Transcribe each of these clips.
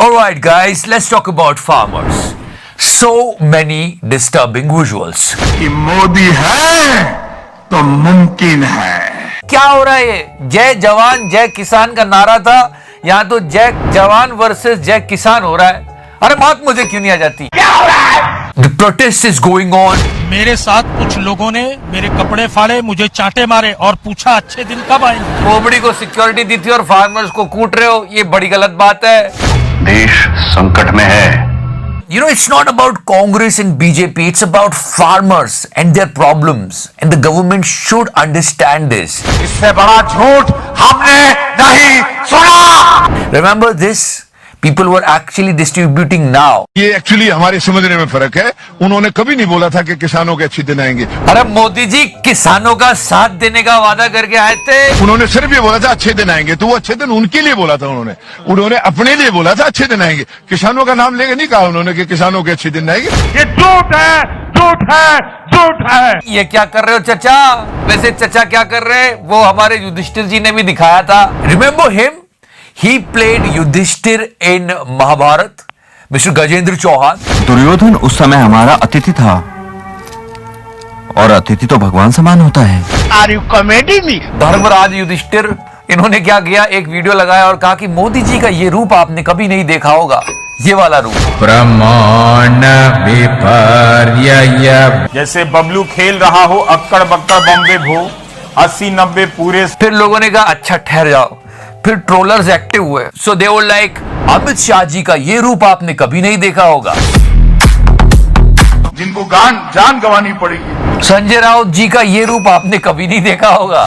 Alright guys, let's talk about farmers. So many disturbing visuals. कि मोदी है तो मुमकिन है। क्या हो रहा है ये? जय जवान जय किसान का नारा था, यहाँ तो जय जवान वर्सेस जय किसान हो रहा है। अरे बात मुझे क्यों नहीं आ जाती? क्या हो रहा है? The protest is going on. मेरे साथ कुछ लोगों ने मेरे कपड़े फाड़े, मुझे चांटे मारे और पूछा अच्छे दिन कब आएंगे। कोबड़ी को सिक्योरिटी दी थी और फार्मर्स को कूट रहे हो, ये बड़ी गलत बात है। देश संकट में है। You know, it's not about Congress and BJP, it's about farmers and their problems. And the government should understand this. इससे बड़ा झूठ हमने नहीं सुना। Remember this? People were actually distributing now. ये एक्चुअली हमारे समझने में फर्क है। उन्होंने कभी नहीं बोला था कि किसानों के अच्छे दिन आएंगे। अरे मोदी जी किसानों का साथ देने का वादा करके आए थे। उन्होंने सिर्फ ये बोला था अच्छे दिन आएंगे, तो वो अच्छे दिन उनके लिए बोला था। उन्होंने अपने लिए बोला था अच्छे दिन आएंगे। किसानों का नाम लेके नहीं कहा उन्होंने कि किसानों के अच्छे दिन आएंगे। ये झूठ है, झूठ है, झूठ है। ये क्या कर रहे हो चचा? वैसे चचा क्या कर रहे हैं वो हमारे युधिष्ठिर जी ने भी दिखाया था। Remember him? He played Yudhishthir in Mahabharat. Mr. Gajendra Chauhan. Duryodhan उस समय हमारा अतिथि था, और अतिथि तो भगवान समान होता है। Are you kidding me? Dharmaraj Yudhishthir, इन्होंने क्या किया, एक वीडियो लगाया और कहा कि मोदी जी का ये रूप आपने कभी नहीं देखा होगा, ये वाला रूप। प्रमाण विपर्यय। जैसे बबलू खेल रहा हो अक्कड़ बक्कड़ बम्बे भो 80-90 पूरे। फिर लोगों ने कहा अच्छा ठहर जाओ, फिर ट्रोलर्स एक्टिव हुए। सो दे वर लाइक अमित शाह जी का ये रूप आपने कभी नहीं देखा होगा, जिनको जान गंवानी पड़ेगी। संजय राउत जी का ये रूप आपने कभी नहीं देखा होगा।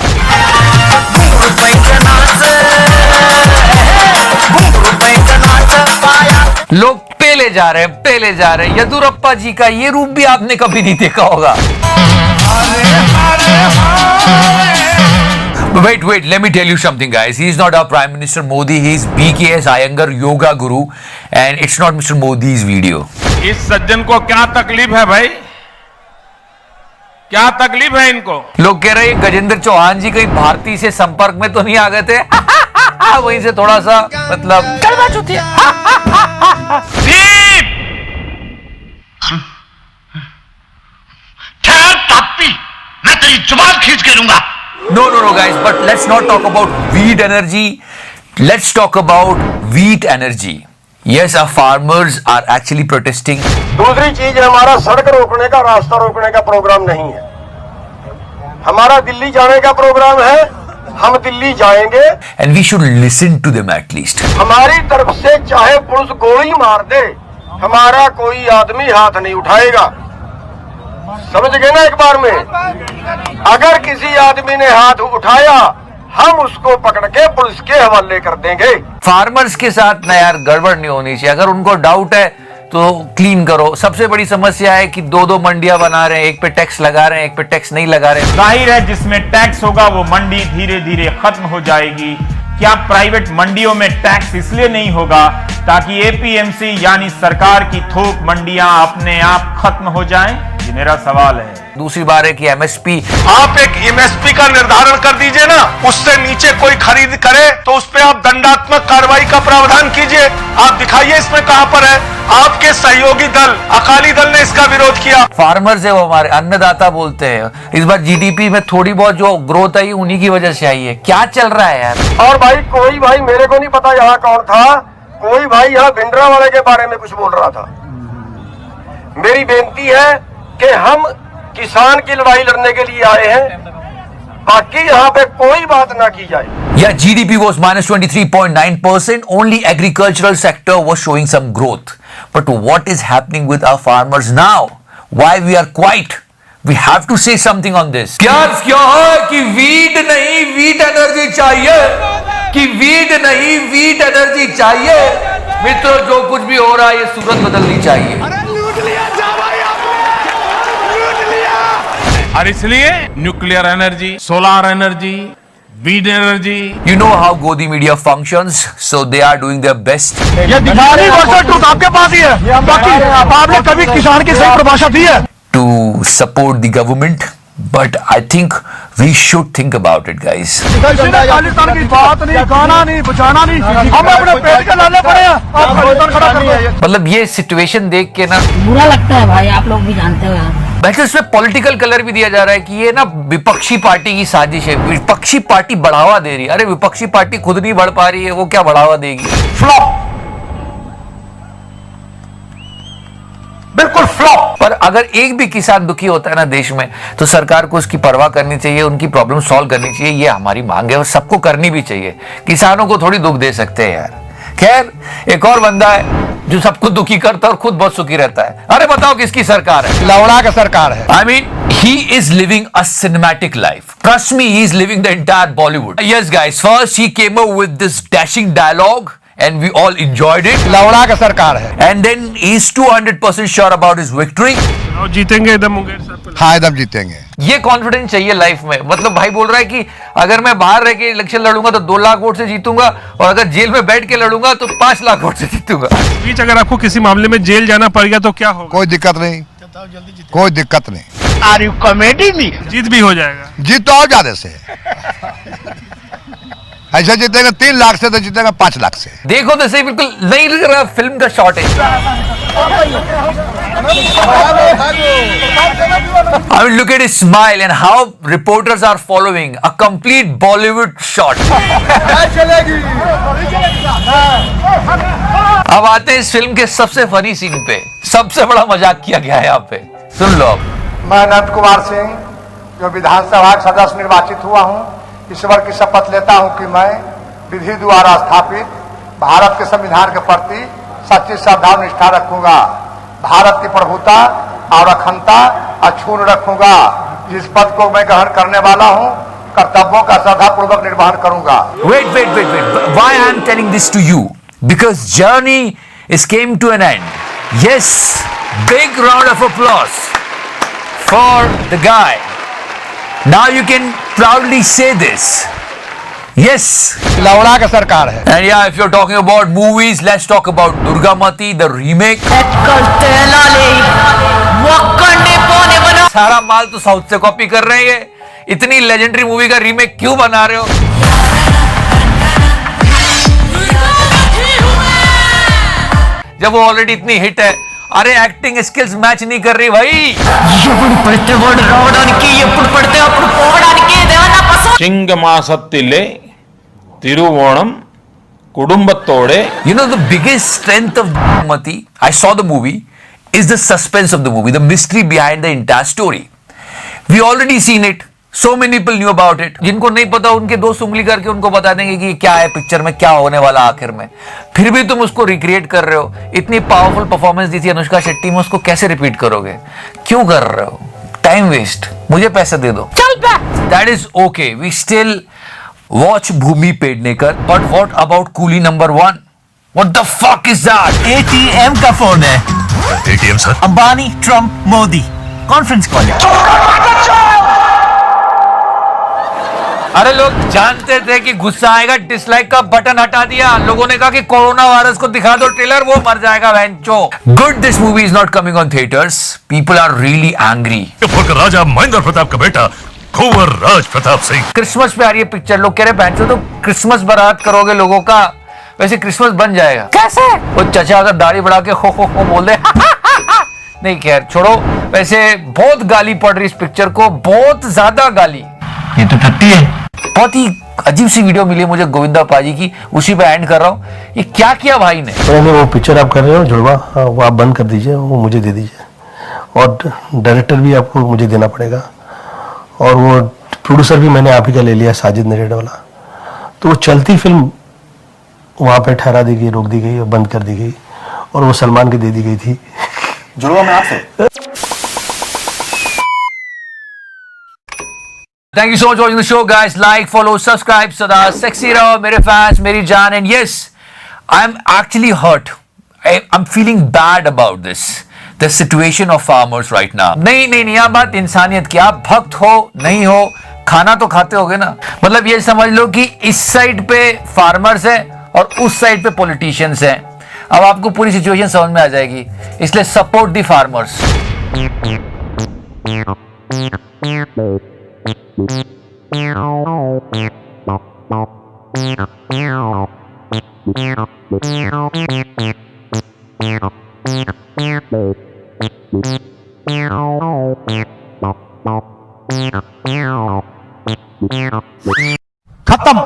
लोग पेले जा रहे हैं। येदुरप्पा जी का ये रूप भी आपने कभी नहीं देखा होगा। Wait, let me tell you something, guys. He is not our Prime Minister Modi. He is BKS Iyengar, yoga guru, and it's not Mr. Modi's video. इस सज्जन को क्या तकलीफ है भाई? क्या तकलीफ है इनको? लोग कह रहे हैं गजेंद्र चौहान जी कहीं भारती से संपर्क में तो नहीं आ गए थे? वहीं से थोड़ा सा मतलब कड़वा चुती है। मैं तेरी जुबान खींच के लूंगा। No, guys. But let's not talk about wheat energy. Let's talk about wheat energy. Yes, our farmers are actually protesting. दूसरी चीज हमारा सड़क रोकने का, रास्ता रोकने का प्रोग्राम नहीं है। हमारा दिल्ली जाने का प्रोग्राम है, हम दिल्ली जाएंगे। And we should listen to them at least. हमारी तरफ से चाहे पुलिस गोली मार दे, हमारा कोई आदमी हाथ नहीं उठाएगा। समझ गए ना? एक बार में अगर किसी आदमी ने हाथ उठाया, हम उसको पकड़ के पुलिस के हवाले कर देंगे। फार्मर्स के साथ ना यार गड़बड़ नहीं होनी चाहिए। अगर उनको डाउट है तो क्लीन करो। सबसे बड़ी समस्या है कि दो मंडियां बना रहे हैं, एक पे टैक्स लगा रहे हैं, एक पे टैक्स नहीं लगा रहे हैं। जाहिर है जिसमें टैक्स होगा वो मंडी धीरे धीरे खत्म हो जाएगी। क्या प्राइवेट मंडियों में टैक्स इसलिए नहीं होगा ताकि एपीएमसी यानी सरकार की थोक मंडियां अपने आप खत्म हो जाएं? ये मेरा सवाल है। दूसरी बात है कि एमएसपी, आप एक एमएसपी का निर्धारण कर दीजिए ना, उससे नीचे कोई खरीद करे तो उस पर आप दंडात्मक कार्रवाई का प्रावधान कीजिए। आप दिखाइए इसमें कहां पर है। आपके सहयोगी दल अकाली दल ने इसका विरोध किया। फार्मर्स है वो हमारे अन्नदाता बोलते हैं। इस बार जीडीपी में थोड़ी बहुत जो ग्रोथ आई उन्हीं की वजह से आई है। क्या चल रहा है यार? और भाई कोई भाई, मेरे को नहीं पता यहाँ कौन था, कोई भाई यहाँ भिंडरा वाले के बारे में कुछ बोल रहा था। मेरी बेनती है कि हम किसान की लड़ाई लड़ने के लिए आए हैं, बाकी यहाँ पे कोई बात ना की जाए। Yeah, GDP was minus 23.9%. Only agricultural sector was showing some growth. But what is happening with our farmers now? Why we are quiet? We have to say something on this. क्या है कि वीट नहीं wheat energy चाहिए, कि wheat नहीं wheat energy चाहिए। मित्रों, जो कुछ भी हो रहा है ये सूरत बदलनी चाहिए। और इसलिए nuclear energy, solar energy, wind energy. You know how Godi media functions, so they are doing their best. ये दिखानी वर्षन टूट आपके पास ही है, बाकी आपने कभी किसान की सही परिभाषा दी है? To support the government but I think we should think about it, guys. Khalistan की बात नहीं, गाना नहीं, बजाना नहीं, हम अपने पेट के लाले पड़े हैं, आप खालिस्तान खड़ा कर दो। मतलब ये सिचुएशन देख के ना बुरा लगता है भाई, आप लोग भी जानते हो यार। वैसे उसमें पॉलिटिकल कलर भी दिया जा रहा है कि ये ना विपक्षी पार्टी की साजिश है, विपक्षी पार्टी बढ़ावा दे रही है। अरे विपक्षी पार्टी खुद नहीं बढ़ पा रही है, वो क्या बढ़ावा देगी? फ्लॉप, बिल्कुल फ्लॉप। पर अगर एक भी किसान दुखी होता है ना देश में, तो सरकार को उसकी परवाह करनी चाहिए, उनकी प्रॉब्लम सॉल्व करनी चाहिए। ये हमारी मांग है और सबको करनी भी चाहिए। किसानों को थोड़ी दुख दे सकते हैं यार। खैर, एक और बंदा है जो सबको दुखी करता है और खुद बहुत सुखी रहता है। अरे बताओ किसकी सरकार है? लवड़ा का सरकार है। I mean, he is living a cinematic life. Trust me, he is living the entire Bollywood. Yes, guys. First, he came up with this dashing dialogue, and we all enjoyed it. लवड़ा का सरकार है। And then he's 200% sure about his victory. जीतेंगे एकदम मुंगेर साहब। हाँ, एकदम जीतेंगे। ये कॉन्फिडेंस चाहिए लाइफ में। मतलब भाई बोल रहा है कि अगर मैं बाहर रह के इलेक्शन लड़ूंगा तो 2 लाख वोट से जीतूंगा, और अगर जेल में बैठ के लड़ूंगा तो 5 लाख वोट से जीतूंगा। बीच अगर आपको किसी मामले में जेल जाना पड़ गया तो क्या होगा? कोई दिक्कत नहीं, कोई दिक्कत नहीं। Are you comedy me? जीत भी हो जाएगा। जीत तो और ज्यादा से ऐसे जीतेगा 3 लाख से, तो जीतेगा 5 लाख से। देखो तो सही, बिल्कुल नहीं लग रहा फिल्म का शॉट है। I mean, look at his smile and how reporters are following a complete Bollywood shot. अब आते हैं इस फिल्म के सबसे फनी सीन पे। सबसे बड़ा मजाक किया गया है यहाँ पे, सुन लो अब। मैं अनंत कुमार सिंह, जो विधानसभा का सदस्य निर्वाचित हुआ हूँ, ईश्वर की शपथ लेता हूँ कि मैं विधि द्वारा स्थापित भारत के संविधान के प्रति सच्ची श्रद्धा और निष्ठा रखूंगा, भारत की प्रभुता और अखंडता अक्षुण्ण रखूंगा। जिस पद को मैं ग्रहण करने वाला हूँ, कर्तव्यों का श्रद्धापूर्वक निर्वहन करूंगा। Wait. Why I am telling this to you? Because journey is came to an end. Yes, big round of applause for the guy. Now you can proudly say this. Yes. लवड़ा का सरकार है। And yeah, if you're talking about movies, let's talk about Durgamati, the remake. सारा माल तो south से copy कर रहे हैं। इतनी लेजेंडरी मूवी का रीमेक क्यों बना रहे हो? जब वो ऑलरेडी इतनी हिट है। अरे एक्टिंग स्किल्स मैच नहीं कर रही भाई। चिंगमासत्तिले Thiruvonam कुडुंबत्तोड़े। You know, the biggest strength of Durgamati, I saw the movie, is the suspense of the movie, the mystery behind the entire story. We already seen it. So many people knew about it. जिनको नहीं पता उनके दोस्त उंगली करके उनको बता देंगे कि क्या है पिक्चर में, क्या होने वाला आखिर में। फिर भी तुम उसको रिक्रिएट कर रहे हो। इतनी पावरफुल परफॉर्मेंस दी थी अनुष्का शेट्टी में, उसको कैसे रिपीट करोगे? क्यों कर रहे हो? Time waste. मुझे पैसे दे दो। चल बे। That is okay. We still watch Bhumi Pednekar. But what about Coolie number 1? What the fuck is that? ATM का फोन है। ATM sir? Ambani, Trump, Modi conference call है। अरे लोग जानते थे कि गुस्सा आएगा, डिसलाइक का बटन हटा दिया। लोगों ने कहा कि कोरोना वायरस को दिखा दो ट्रेलर, वो मर जाएगा वेंचो। Good, this movie is not coming on theatres. People are really angry. Raja Mahendra Pratap का बेटा कुंवर राज प्रताप सिंह। क्रिसमस पे आ रही है पिक्चर, लोग कह रहे वेंचो तो क्रिसमस बारात करोगे लोगों का, वैसे क्रिसमस बन जाएगा कैसे? वो चचा अगर दाढ़ी बढ़ा के खो बोल दे नहीं, खैर छोड़ो। वैसे बहुत गाली पड़ रही इस पिक्चर को, बहुत ज्यादा गाली। ये तो टट्टी है। बहुत ही अजीब सी वीडियो मिली मुझे गोविंदा पाजी की, उसी पे एंड कर रहा हूँ। ये क्या किया भाई ने? नहीं, वो पिक्चर आप कर रहे हो जुड़वा, वो आप बंद कर दीजिए, वो मुझे दे दीजिए, और डायरेक्टर भी आपको मुझे देना पड़ेगा, और वो प्रोड्यूसर भी मैंने आप ही का ले लिया, साजिद नरेड वाला। तो वो चलती फिल्म वहाँ पे ठहरा दी गई, रोक दी गई और बंद कर दी गई, और वो सलमान की दे दी गई थी। जुड़वा में आपसे Thank you so much for watching the show, guys. Like, follow, subscribe, Sada, sexy रहो मेरे fans, मेरी जान. And yes, I'm actually hurt. I'm feeling bad about this. The situation of farmers right now. नहीं, यहाँ बात इंसानियत की। आप भक्त हो, नहीं हो, खाना तो खाते होगे ना। मतलब ये समझ लो कि इस साइड पे फार्मर्स है और उस साइड पे पॉलिटिशियंस हैं। अब आपको पूरी सिचुएशन समझ में आ जाएगी, इसलिए सपोर्ट दी फार्मर्स। खत्म,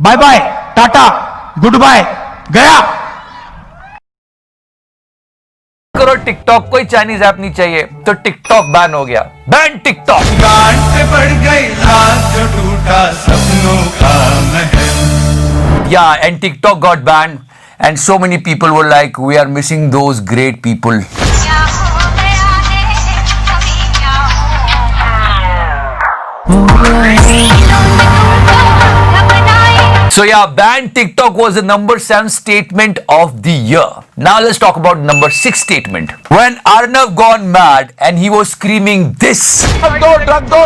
bye bye, tata, good bye, गया। करो टिकटॉक, कोई चाइनीज ऐप नहीं चाहिए, तो टिकटॉक बैन हो गया। Ban TikTok. Yeah, and TikTok got banned, and so many people were like, we are missing those great people. So yeah, banned TikTok was the number 7 statement of the year. Now let's talk about number 6 statement. When Arnav gone mad and he was screaming this. Drug दो,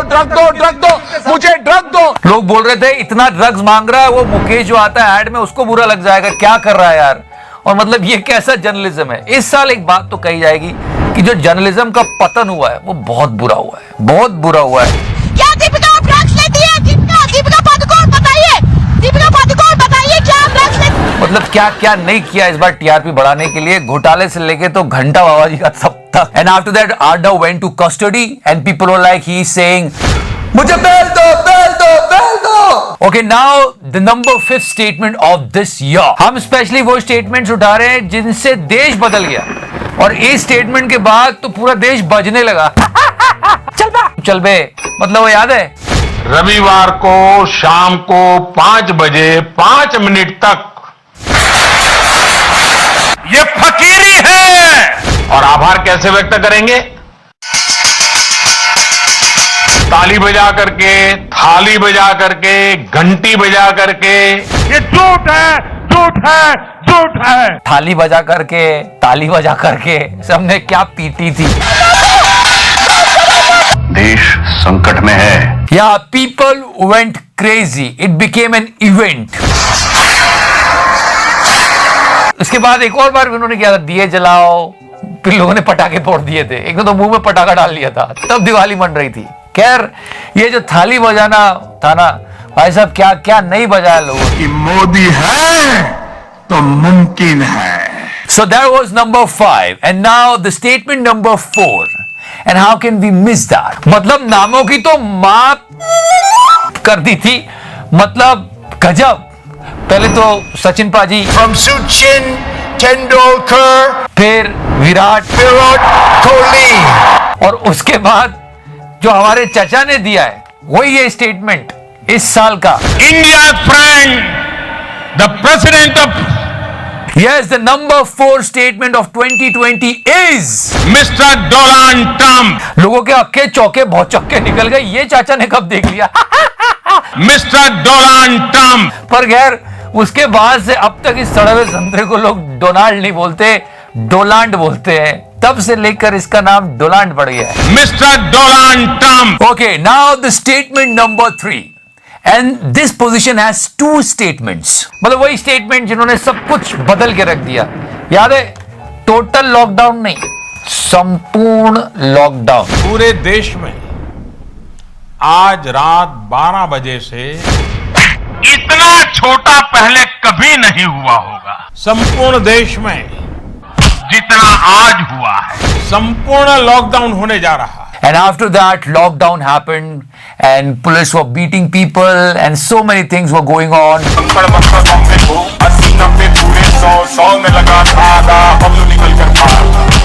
मुझे drug दो। लोग बोल रहे थे इतना drugs मांग रहा है, वो मुकेश जो आता है ऐड में उसको बुरा लग जाएगा, क्या कर रहा है यार। और मतलब ये कैसा जर्नलिज्म है। इस साल एक बात तो कही जाएगी कि जो जर्नलिज्म का पतन हुआ है वो बहुत बुरा हुआ है, बहुत बुरा हुआ है। क्या दीपिका ड्रग्स लेती है? दीपिका पादुकोण बताइए, दीपिका पादुकोण बताइए क्या ड्रग्स लेती है? मतलब क्या क्या नहीं किया इस बार टीआरपी बढ़ाने के लिए, घोटाले से लेके तो घंटा बाबा जी का सब तक। And after that Arnav went to custody and people were like he is saying मुझे बेल दो, बेल दो, बेल दो। Okay, now the number 5th statement of this year. हम स्पेशली वो स्टेटमेंट्स उठा रहे हैं जिनसे देश बदल गया, और इस स्टेटमेंट के बाद तो पूरा देश बजने लगा। चल बे, मतलब वो याद है रविवार को शाम को 5 बजे 5 मिनट तक ये फकीरी है। और आभार कैसे व्यक्त करेंगे? ताली बजा करके, थाली बजा करके, घंटी बजा करके। ये झूठ है, झूठ है, झूठ है। थाली बजा करके, ताली बजा करके सबने क्या पीटी थी। देश संकट में है। Yeah, people went crazy. It became an event. उसके बाद एक और बार उन्होंने किया था, दिए जलाओ, फिर लोगों ने पटाखे फोड़ दिए थे। एक तो मुंह में पटाखा डाल लिया था, तब दिवाली मन रही थी। खैर, ये जो थाली बजाना था ना भाई साहब, क्या क्या नहीं बजाया लोगों कि मोदी है तो मुमकिन है। So that was number 5, and now the statement number 4. And how can we miss that? मतलब नामों की तो माप कर दी थी, मतलब गजब। पहले तो सचिन पाजी, From Sachin Tendulkar, फिर विराट Kohli. और उसके बाद जो हमारे चाचा ने दिया है वही ये स्टेटमेंट इस साल का। India friend, the president of Yes, the number 4 statement of 2020 is mister Donald Trump. लोगों के अक्के चौके बहुत चक्के निकल गए, ये चाचा ने कब देख लिया। Mister Donald Trump. पर खैर उसके बाद से अब तक इस सड़े हुए संतरे को लोग डोनाल्ड नहीं बोलते, डोलांड बोलते हैं। तब से लेकर इसका नाम डोलांड पड़ गया है। Mister Donald Trump. Okay, now the statement number 3. And this position has 2 statements. मतलब वही स्टेटमेंट जिन्होंने सब कुछ बदल के रख दिया। याद है, टोटल लॉकडाउन नहीं, संपूर्ण लॉकडाउन। पूरे देश में आज रात 12 बजे से इतना छोटा पहले कभी नहीं हुआ होगा संपूर्ण देश में जितना आज हुआ है। संपूर्ण लॉकडाउन होने जा रहा है। And after that, lockdown happened, and police were beating people, and so many things were going on.